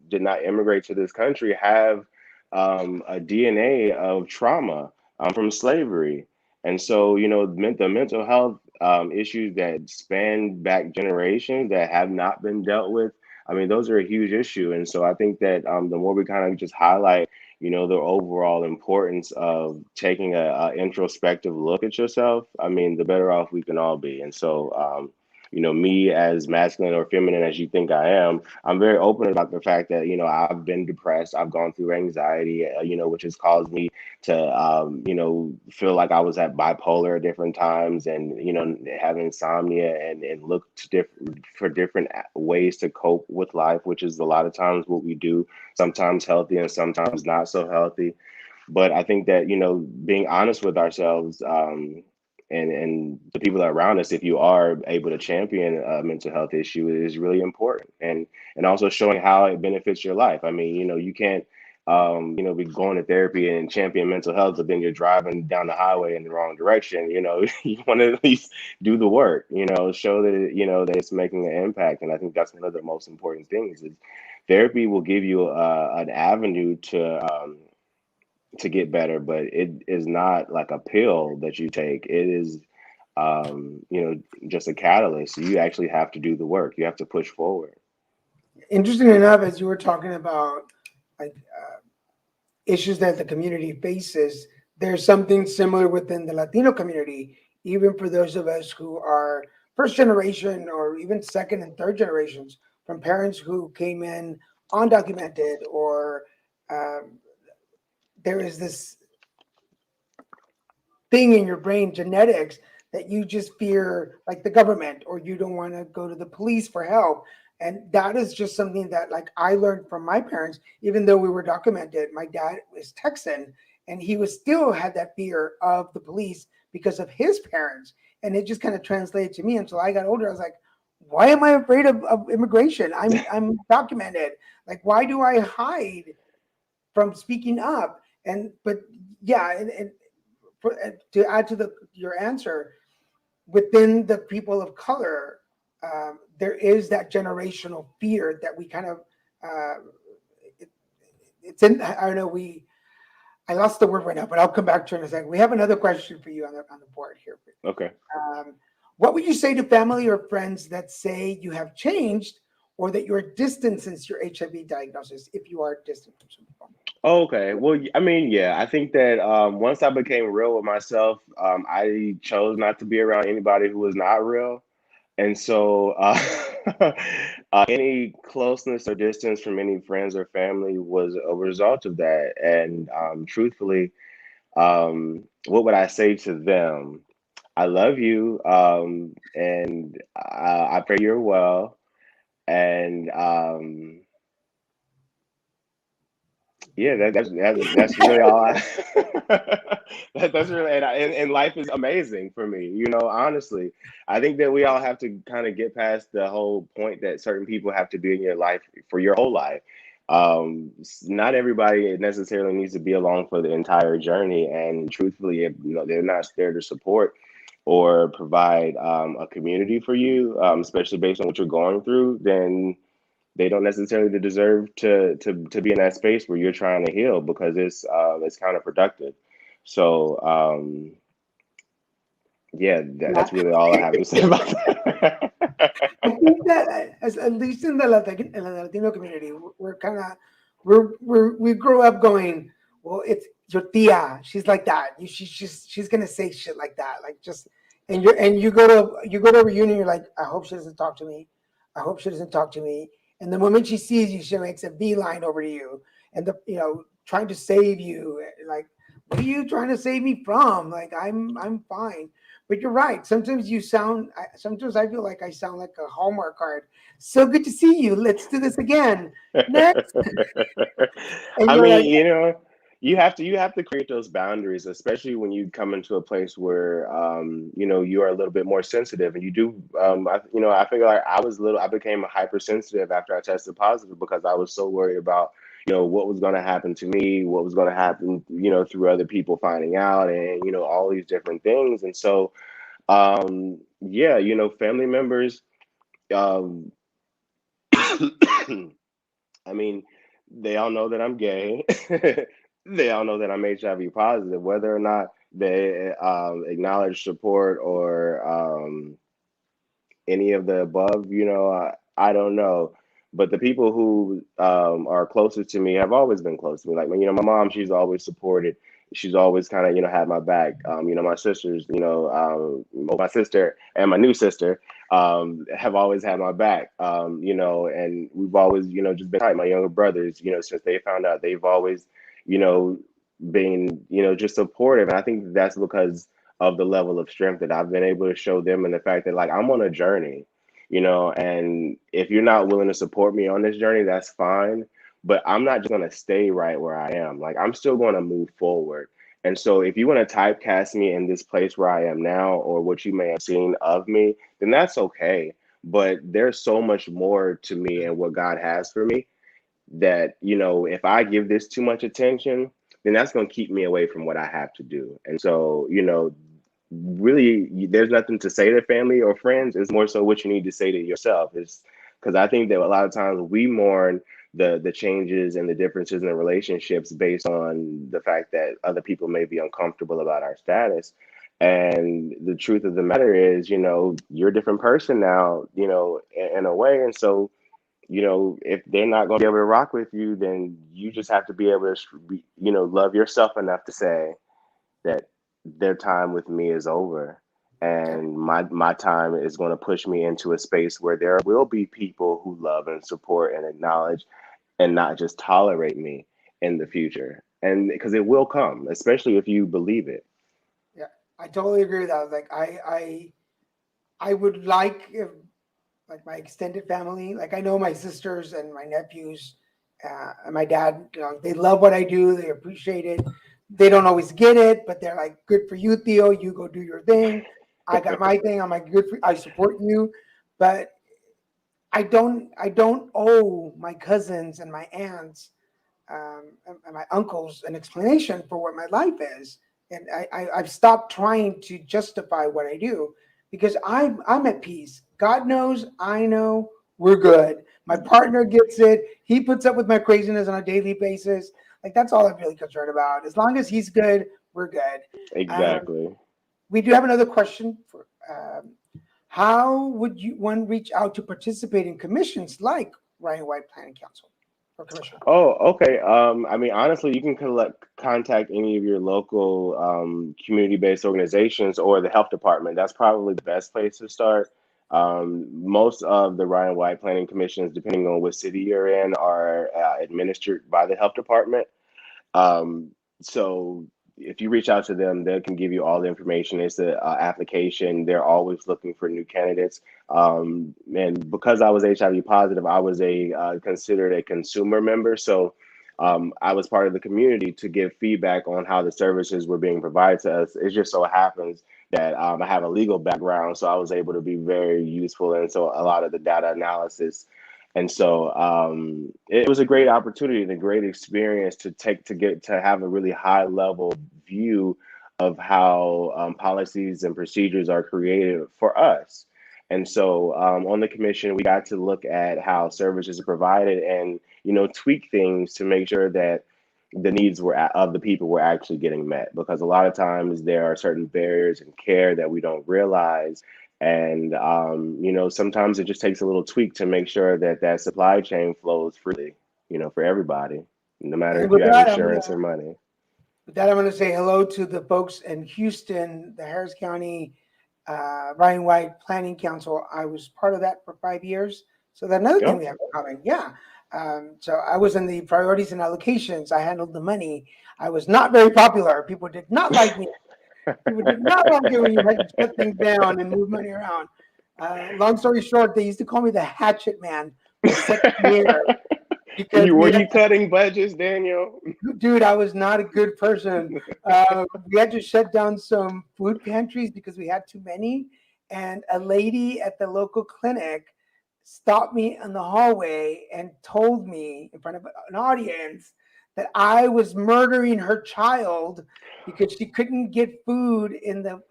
did not immigrate to this country have a DNA of trauma from slavery. And so, you know, the mental health issues that span back generations that have not been dealt with, I mean, those are a huge issue. And so I think that the more we kind of just highlight, you know, the overall importance of taking a introspective look at yourself, I mean, the better off we can all be. And so, me as masculine or feminine as you think I am, I'm very open about the fact that, I've been depressed. I've gone through anxiety, which has caused me to, feel like I was at bipolar at different times, and, have insomnia, and look for different ways to cope with life, which is a lot of times what we do, sometimes healthy and sometimes not so healthy. But I think that, being honest with ourselves, and the people around us, if you are able to champion a mental health issue, is really important. And also showing how it benefits your life. I mean, you can't, be going to therapy and champion mental health, but then you're driving down the highway in the wrong direction. You want to at least do the work, show that, that it's making an impact. And I think that's one of the most important things is therapy will give you an avenue to get better, but it is not like a pill that you take. It is, just a catalyst. You actually have to do the work. You have to push forward.
Interesting enough, as you were talking about like issues that the community faces, there's something similar within the Latino community, even for those of us who are first generation or even second and third generations from parents who came in undocumented, or there is this thing in your brain, genetics, that you just fear like the government, or you don't want to go to the police for help. And that is just something that like I learned from my parents. Even though we were documented, my dad was Texan, and he was still had that fear of the police because of his parents. And it just kind of translated to me until I got older. I was like, why am I afraid of immigration? I'm documented. Like, why do I hide from speaking up? But yeah, and to add to your answer, within the people of color, there is that generational fear that we kind of it's in. I don't know. I lost the word right now, but I'll come back to it in a second. We have another question for you on the board here.
Okay.
What would you say to family or friends that say you have changed, or that you're distant since your HIV diagnosis, if you are distant from some people?
Okay. Well, I mean, yeah, I think that once I became real with myself, I chose not to be around anybody who was not real. And so any closeness or distance from any friends or family was a result of that. And truthfully, what would I say to them? I love you, and I pray you're well. And yeah, that's really all I. That's really, and life is amazing for me. Honestly, I think that we all have to kind of get past the whole point that certain people have to be in your life for your whole life. Not everybody necessarily needs to be along for the entire journey. And truthfully, if they're not there to support or provide a community for you, especially based on what you're going through, then they don't necessarily deserve to be in that space where you're trying to heal, because it's counterproductive. So yeah, that's really all I have to say about that.
I think that at least in the Latino community, we're kind of we grow up going, well, it's your tia, she's like that. She's gonna say shit like that, like just and you go to a reunion, you're like, I hope she doesn't talk to me. I hope she doesn't talk to me. And the moment she sees you, she makes a beeline over to you, and trying to save you. Like, what are you trying to save me from? Like, I'm fine. But you're right. Sometimes sometimes I feel like I sound like a Hallmark card. So good to see you. Let's do this again. Next. And
I
you're
mean,
like,
you have to create those boundaries, especially when you come into a place where you are a little bit more sensitive, and you do. I feel like I became hypersensitive after I tested positive, because I was so worried about what was going to happen to me, what was going to happen through other people finding out, and all these different things. And so yeah, family members, um I mean, they all know that I'm gay. They all know that I'm HIV positive. Whether or not they acknowledge support or any of the above, I don't know. But the people who are closest to me have always been close to me. Like, my mom, she's always supported. She's always kind of, had my back. My sisters, my sister and my new sister, have always had my back, and we've always, just been tight. My younger brothers, since they found out, they've always, you know, been, just supportive. And I think that's because of the level of strength that I've been able to show them, and the fact that like I'm on a journey, and if you're not willing to support me on this journey, that's fine. But I'm not just going to stay right where I am. Like I'm still going to move forward. And so if you want to typecast me in this place where I am now, or what you may have seen of me, then that's okay. But there's so much more to me and what God has for me that, if I give this too much attention, then that's going to keep me away from what I have to do. And so, really, there's nothing to say to family or friends. It's more so what you need to say to yourself. Is because I think that a lot of times we mourn the changes and the differences in the relationships based on the fact that other people may be uncomfortable about our status. And the truth of the matter is, you're a different person now, in a way. And so, if they're not going to be able to rock with you, then you just have to be able to, love yourself enough to say that their time with me is over.
Yeah.
And my time is going to push me into a space where there will be people who love and support and acknowledge and not just tolerate me in the future. And because it will come, especially if you believe it.
Yeah, I totally agree with that. Like I would like if like my extended family, like I know my sisters and my nephews, and my dad, they love what I do. They appreciate it. They don't always get it, but they're like, "Good for you, Theo. You go do your thing. I got my thing. I'm like, good for. I support you." But I don't owe my cousins and my aunts, and my uncles an explanation for what my life is. And I've stopped trying to justify what I do because I'm at peace. God knows, I know, we're good. My partner gets it. He puts up with my craziness on a daily basis. Like that's all I'm really concerned about. As long as he's good, we're good. Um,
Exactly.
we do have another question for. How would you one reach out to participate in commissions like Ryan White Planning Council or Commission?
Oh, okay. I mean, honestly, you can contact any of your local community-based organizations or the health department. That's probably the best place to start. Most of the Ryan White Planning Commissions, depending on what city you're in, are administered by the health department. Um, so if you reach out to them, they can give you all the information. It's an application. They're always looking for new candidates. And because I was HIV positive, I was a considered a consumer member. So I was part of the community to give feedback on how the services were being provided to us. It just so happens that I have a legal background, so I was able to be very useful. And so a lot of the data analysis, and so it was a great opportunity and a great experience to get to have a really high level view of how policies and procedures are created for us. And so on the commission, we got to look at how services are provided and, tweak things to make sure that the needs of the people were actually getting met. Because a lot of times there are certain barriers in care that we don't realize, and sometimes it just takes a little tweak to make sure that that supply chain flows freely, for everybody, no matter
And
if you
with
have
that,
insurance or money.
I'm gonna say hello to the folks in Houston, the Harris County Ryan White Planning Council. I was part of that for 5 years, so that's another thing
Yep.
we have in common. Yeah. So I was in the priorities and allocations. I handled the money. I was not very popular. People did not like me. People did not like it when you had to shut things down and move money around. Long story short, they used to call me the hatchet man for 7 years because
Were
we
you
had,
cutting budgets, Daniel?
dude, I was not a good person. We had to shut down some food pantries because we had too many. And a lady at the local clinic stopped me in the hallway and told me in front of an audience that I was murdering her child because she couldn't get food at the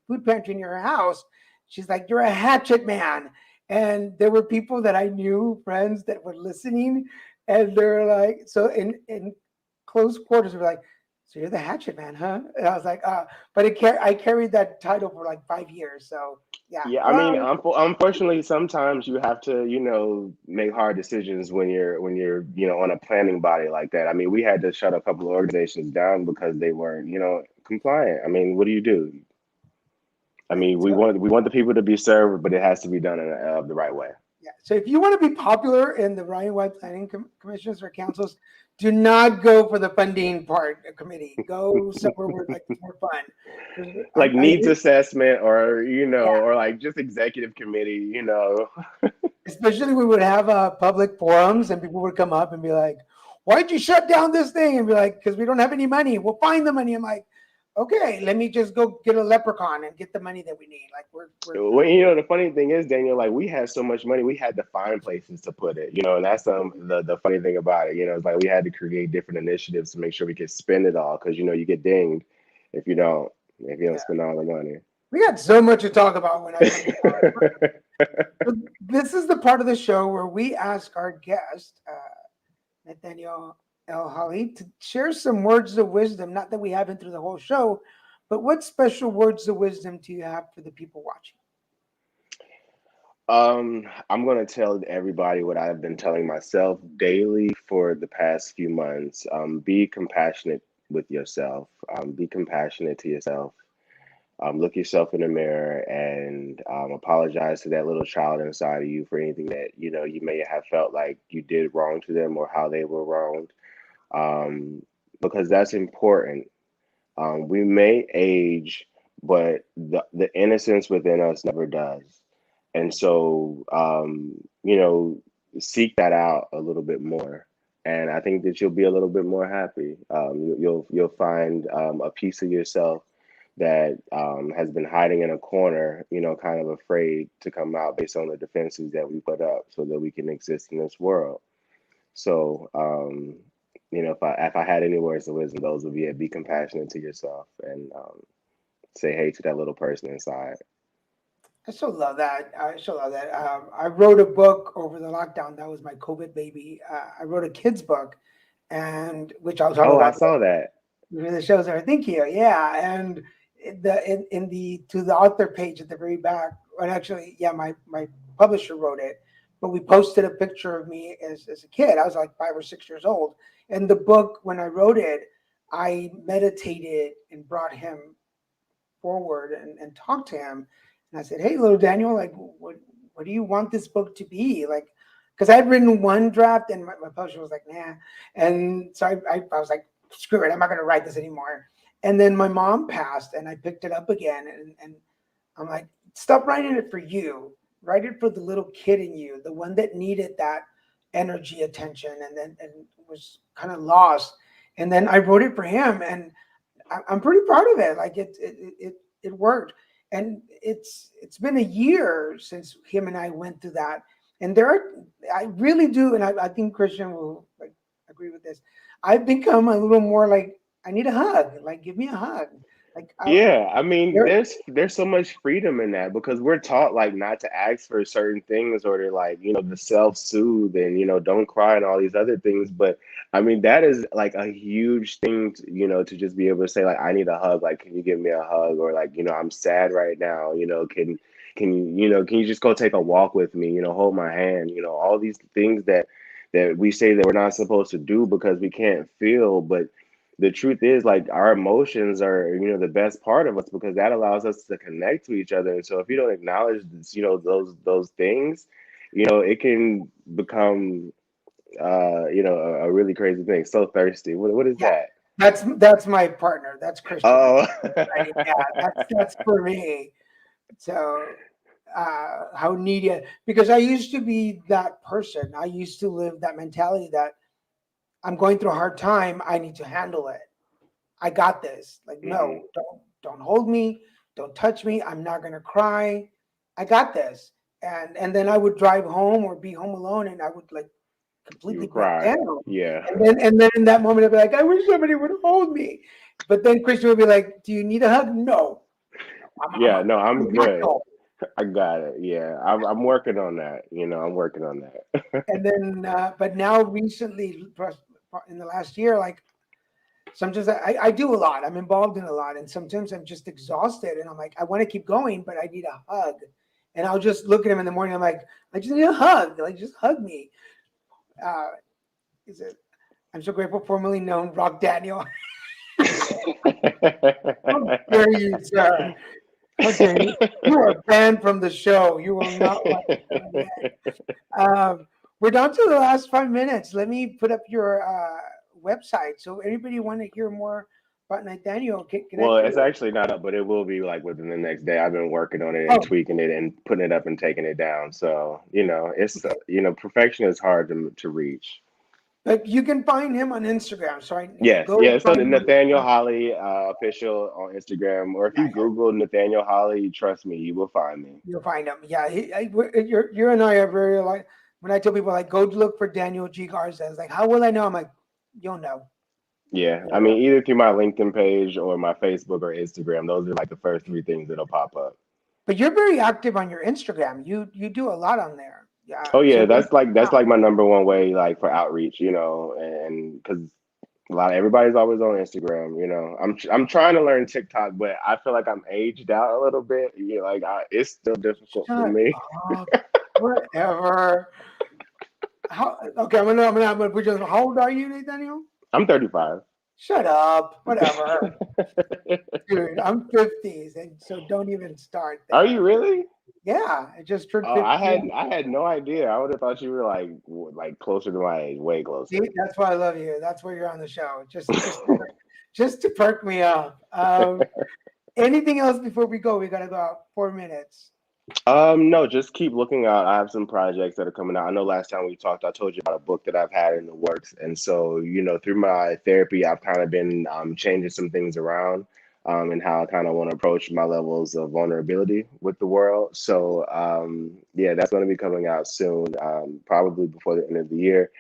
food pantry in her house. She's like, "You're a hatchet man." And there were people that I knew, friends that were listening, and they're like, so in close quarters, we're like, "So you're the hatchet man, huh?" And I was like, but I carried that title for like 5 years. So yeah,
Yeah, I mean,
hello.
unfortunately, sometimes you have to, make hard decisions when you're, on a planning body like that. I mean, we had to shut a couple of organizations down because they weren't, compliant. I mean, what do you do? I
Right?
mean, we
So,
want the people to be served, but it has to be done in the right way.
yeah. So if you want to be popular in the Ryan White Planning Commissions or councils, do not go for the funding part committee. Go somewhere where like it's more fun. 'Cause
Like
I
needs assessment, or
yeah,
or like just executive committee.
especially we would have public forums and people would come up and be like, "Why'd you shut down this thing?" And be like, "Because we don't have any money. We'll find the money." I'm like, "Okay, let me just go get a leprechaun and get the money that we need." Like we're
Well, the funny thing is, Daniel, like we had so much money, we had to find places to put it, and that's the funny thing about it. It's like we had to create different initiatives to make sure we could spend it all, because you get dinged if you don't
yeah.
spend all the money.
We got so much to talk about when I come to So this is the part of the show where we ask our guest, Nathaniel Holley, to share some words of wisdom. Not that we haven't through the whole show, but what special words of wisdom do you have for the people watching?
I'm gonna tell everybody what I've been telling myself daily for the past few months. Be compassionate with yourself. Be compassionate to yourself. Look yourself in the mirror and apologize to that little child inside of you for anything that you may have felt like you did wrong to them, or how they were wronged, um, because that's important. We may age, but the innocence within us never does. And so, seek that out a little bit more. And I think that you'll be a little bit more happy. You'll find a piece of yourself that has been hiding in a corner, kind of afraid to come out based on the defenses that we put up so that we can exist in this world. So, if I had any words of wisdom, those would be it. Be compassionate to yourself, and say hey to that little person inside.
I so love that. I so love that. I wrote a book over the lockdown. That was my COVID baby. I wrote a kids book, and which I'll talk
Oh, I
about
saw that.
the shows there. Thank you. Yeah, and in the to the author page at the very back, and actually, yeah, my publisher wrote it, but we posted a picture of me as a kid. I was like 5 or 6 years old, and the book when I wrote it, I meditated and brought him forward and talked to him, and I said, "Hey, little Daniel, like, what do you want this book to be like?" Because I had written one draft, and my publisher was like, "Nah," and so I was like, screw it, I'm not going to write this anymore. And then my mom passed, and I picked it up again, and I'm like, stop writing it for you. Write it for the little kid in you, the one that needed that energy, attention, and was kind of lost. And then I wrote it for him, and I'm pretty proud of it. Like it worked, and it's been a year since him and I went through that. And I really do, and I think Christian will like agree with this. I've become a little more like I need a hug. Like give me a hug. Like
Yeah, I mean,
there,
there's so much freedom in that, because we're taught like not to ask for certain things, or to like, the self-soothe, and don't cry and all these other things. But I mean, that is like a huge thing to just be able to say like, I need a hug, like can you give me a hug, or like, I'm sad right now, can you just go take a walk with me, hold my hand, all these things that we say that we're not supposed to do because we can't feel. But the truth is, like, our emotions are the best part of us, because that allows us to connect to each other. And so if you don't acknowledge this, those things, it can become a really crazy thing. So thirsty. What is
yeah,
that?
that's my partner. That's Christian.
Oh.
Right? Yeah, that's for me. So how needy because I used to be that person. I used to live that mentality that I'm going through a hard time. I need to handle it. I got this. Like,
Hmm.
no, don't hold me, don't touch me. I'm not gonna cry. I got this. And then I would drive home or be home alone, and I would like
You
completely
would
break
cry.
down.
Yeah.
And then in that moment I'd be like, I wish somebody would hold me. But then Christian would be like, do you need a hug? No.
Yeah, no,
I'm
I'm good.
natural.
I got it. Yeah, I'm working on that. I'm working on that.
And then but now recently in the last year, like sometimes I do a lot. I'm involved in a lot, and sometimes I'm just exhausted, and I'm like, I want to keep going, but I need a hug. And I'll just look at him in the morning. I'm like, I just need a hug. Like, just hug me. Uh, is it? I'm so grateful, formerly known Rock Daniel. How dare you, sir? Okay, you are banned from the show. You will not watch the show again. We're down to the last 5 minutes. Let me put up your website. So anybody want to hear more about Nathaniel,
Well,
connect
it's
with.
actually not up, but it will be like within the next day. I've been working on it and
Oh,
tweaking it and putting it up and taking it down. So, it's
okay.
perfection is hard to reach.
But you can find him on Instagram. So
Yes,
go
yeah. So the
find him.
Nathaniel Holley official on Instagram, or if
Yeah,
you Google Nathaniel Holley, trust me, you will find me.
you'll find him. Yeah, you and I are very like. When I tell people like go look for Daniel G. Garza, it's like how will I know? I'm like, you'll know.
Yeah, I
You'll know.
mean, either through my LinkedIn page or my Facebook or Instagram, those are like the first three things that'll pop up.
But you're very active on your Instagram. You do a lot on there. Yeah.
Oh
So
yeah,
go
that's
out.
like my number one way, like for outreach, and because a lot of everybody's always on Instagram. I'm trying to learn TikTok, but I feel like I'm aged out a little bit. Like it's still difficult for
Shut
me.
up. Whatever. I'm gonna put you on. How old are you, Nathaniel?
I'm 35.
Shut up. Whatever. Dude, I'm 50s, and so don't even start
Are you
there.
really?
Yeah, I just turned
Oh,
50.
I had no idea. I would have thought you were like closer to my age, way
See,
closer.
that's why I love you. That's why you're on the show. Just to perk me up. Anything else before we go? We got about 4 minutes.
No, just keep looking out. I have some projects that are coming out. I know last time we talked, I told you about a book that I've had in the works. And so, through my therapy, I've kind of been changing some things around and how I kind of want to approach my levels of vulnerability with the world. So, yeah, that's going to be coming out soon, probably before the end of the year.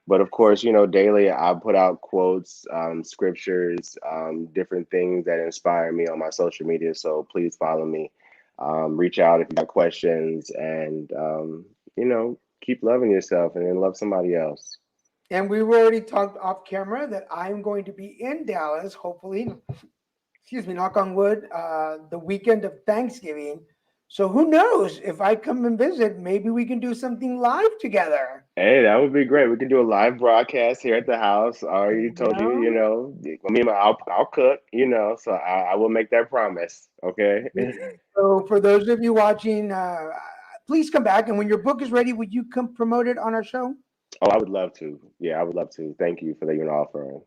But of course, daily I put out quotes, scriptures, different things that inspire me on my social media. So please follow me. Reach out if you got questions, and keep loving yourself and then love somebody else.
And we already talked off camera that I'm going to be in Dallas, hopefully, excuse me, knock on wood, the weekend of Thanksgiving. So who knows? If I come and visit, maybe we can do something live together.
Hey, that would be great. We can do a live broadcast here at the house. I already
You
told you,
know?
I'll cook, so I will make that promise. Okay.
So for those of you watching, please come back. And when your book is ready, would you come promote it on our show?
Oh, I would love to. Yeah, I would love to. Thank you for the offering.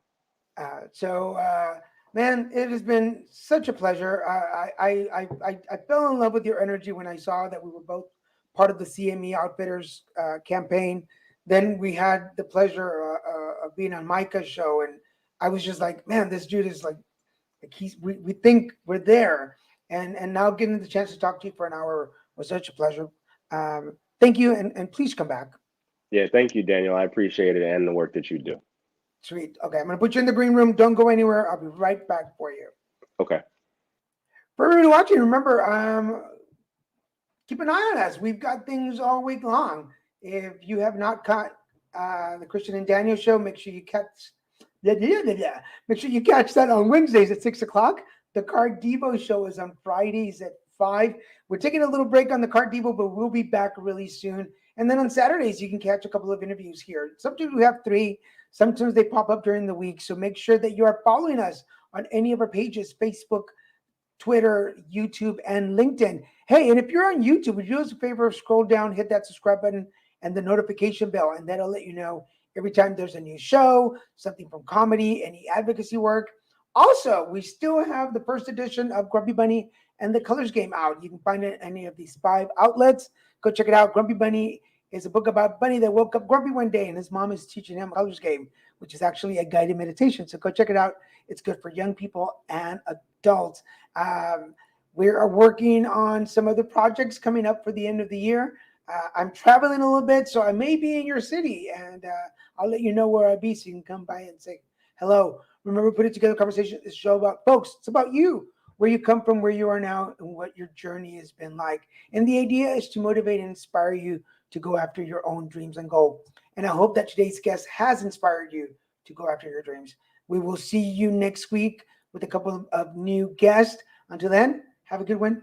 Man, it has been such a pleasure. I fell in love with your energy when I saw that we were both part of the CME Outfitters campaign. Then we had the pleasure of being on Micah's show, and I was just like, man, this dude is like we think we're there, and now getting the chance to talk to you for an hour was such a pleasure. Thank you, and please come back.
Yeah, thank you, Daniel. I appreciate it and the work that you do.
Sweet. Okay, I'm gonna put you in the green room. Don't go anywhere. I'll be right back for you.
Okay.
For everybody watching, remember, keep an eye on us. We've got things all week long. If you have not caught the Christian and Daniel show, make sure you catch. Make sure you catch that on Wednesdays at 6 o'clock. The Card Devo show is on Fridays at 5. We're taking a little break on the Card Devo, but we'll be back really soon. And then on Saturdays, you can catch a couple of interviews here. Sometimes we have 3. Sometimes they pop up during the week. So make sure that you are following us on any of our pages, Facebook, Twitter, YouTube, and LinkedIn. Hey, and if you're on YouTube, would you do us a favor, scroll down, hit that subscribe button and the notification bell, and that'll let you know every time there's a new show, something from comedy, any advocacy work. Also, we still have the first edition of Grumpy Bunny and the Colors Game out. You can find it at any of these 5 outlets. Go check it out. Grumpy Bunny is a book about Bunny that woke up grumpy one day, and his mom is teaching him Colors Game, which is actually a guided meditation. So go check it out. It's good for young people and adults. We are working on some other projects coming up for the end of the year. I'm traveling a little bit, so I may be in your city, and I'll let you know where I'll be so you can come by and say hello. Remember, put it together conversation. This show about folks. It's about you, where you come from, where you are now, and what your journey has been like. And the idea is to motivate and inspire you to go after your own dreams and goals. And I hope that today's guest has inspired you to go after your dreams. We will see you next week with a couple of new guests. Until then, have a good one.